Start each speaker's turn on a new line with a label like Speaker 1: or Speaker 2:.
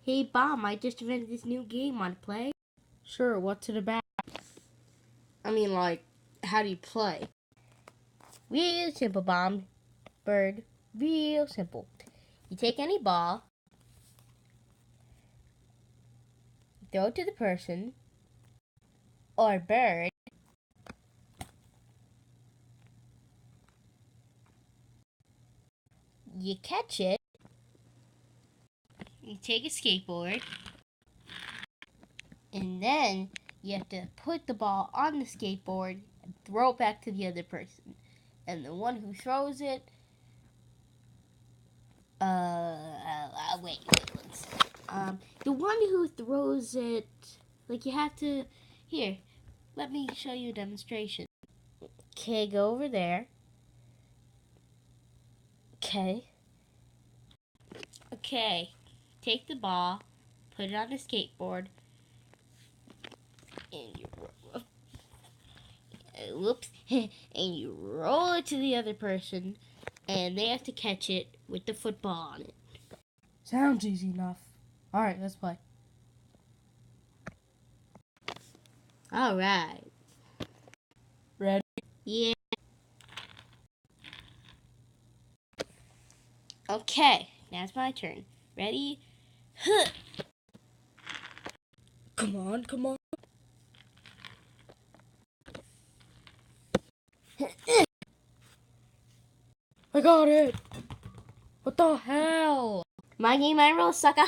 Speaker 1: Hey, Bomb, I just invented this new game. Want to play?
Speaker 2: Sure, what's it about?
Speaker 1: I mean, like, how do you play? Real simple, Bomb. Bird. Real simple. You take any ball, throw it to the person, or bird. You catch it. You take a skateboard. And then you have to put the ball on the skateboard and throw it back to the other person. And the one who throws it, wait one second. The one who throws it, like you have to, here, let me show you a demonstration. Okay, go over there. Okay. Okay, take the ball, put it on the skateboard, and you whoops, and you roll it to the other person, and they have to catch it with the football on it.
Speaker 2: Sounds easy enough. Alright, let's play.
Speaker 1: All right.
Speaker 2: Ready?
Speaker 1: Yeah. Okay, now it's my turn. Ready? Huh.
Speaker 2: Come on, come on. I got it! What the hell?
Speaker 1: My game, my rules, sucker.